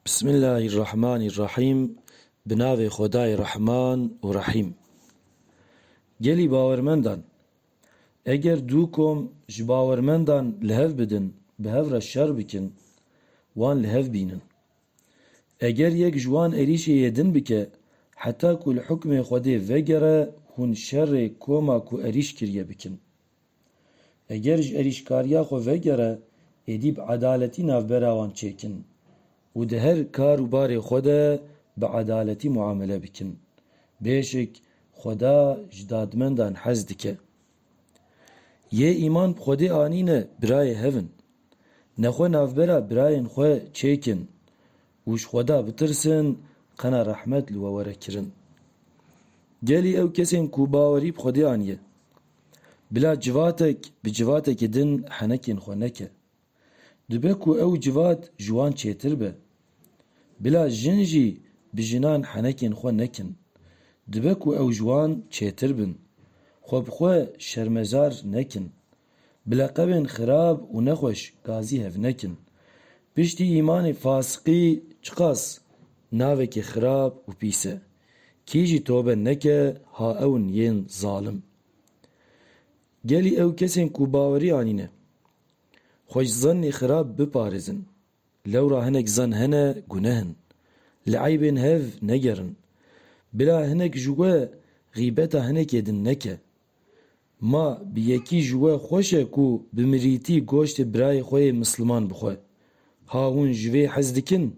Bismillahirrahmanirrahim. Binavê Xwedayê Rehman û Rahîm. Gelî bawermendan, eger dû kom ji bawermendan li hev bidin, bi hev re şer bikin, wan li hev bînin. Eger yek ji wan êrişê yê din bike, heta ku li hukmê Xwedê vegere, hûn şerê koma ku êrîş kiriye bikin. Eger ji êrîşkariya xwe vegere, êdî bi edaletî navbera wan çêkin û di her kar û barê xwe de bi edaletî muamele bikin. Bêşik, Xweda ji dadmendan hez dike. Yê îman bi Xwedê anîne birayê hevin. Nexwe navbera birayên xwe çêkin û ji Xweda bitirsin, qena rehmet li we were kirin. Gelî ew kesên ku bawerî bi Xwedê aniye. Bila civatek bi civatekê din henekên xwe neke. Dibe ku ew civat ji wan çêtir be. Bila jin jî bi jinan henekên xwe nekin. Dibe ku ew ji wan çêtir bin. Xwe bi xwe şermezar nekin. Bi leqebên xirab û nexweş gazî hev nekin. Piştî îmanê fasiqî çiqas navekê xirab û pîs e. Kî jî tobe neke, ha ewin yên zalim. Gelî ew kesên ku bawerî anîne. Xwe ji zennê xirab biparêzin. Lewra hinek zen hene gunehin. Li eybên hev negerin. Bila hinek ji we gîbeta hinekê din neke. Ma bi yekî ji we xweş e ku bi mirîtî goştê birayê xwe yê misliman bixwe. Ha hûn ji vê hez dikin?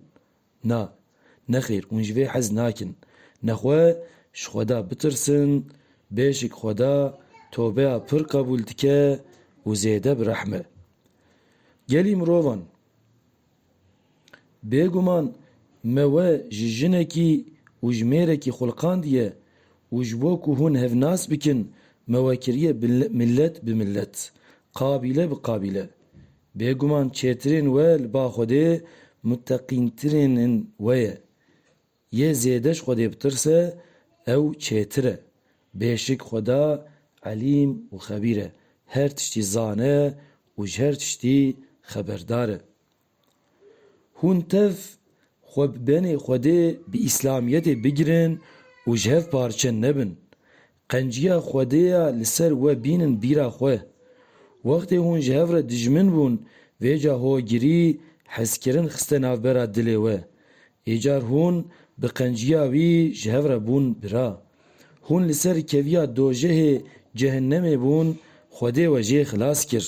Na, nexêr, hûn ji vê hez nakin. Nexwe ji Xweda bitirsin, bêşik Xweda tobeya pir qebûl dike û zêde bi rehme. Gelî mirovan, bêguman me we ji jinekî û ji mêrekî xulqandiye û ji bo ku hûn hevnas bikin, me we kiriye millet bi millet, qabîle bi qabîle. Bêguman çêtirên we li ba Xwedê muteqîntirên we ye. Yê zêde ji Xwedê bitirse, ew çêtir e. Bêşik Xweda elîm û xebîr e. Her tiştî zane û ji her tiştî xeberdar e. Hûn tev xwe bi benê Xwedê bi İslamiyetê bigirin û ji hev parçe nebin. Qenciya Xwedêya li ser we bînin bîra xwe. Wextê hûn ji hev re dijmin bûn, vêca hogirî, hezkirin xiste navbera dilê we. Îcar hûn bi qenciya wî ji hev re bûn bira. Hûn li ser keviya dojehê cehennemê bûn, Xwedê we jê xilas kir.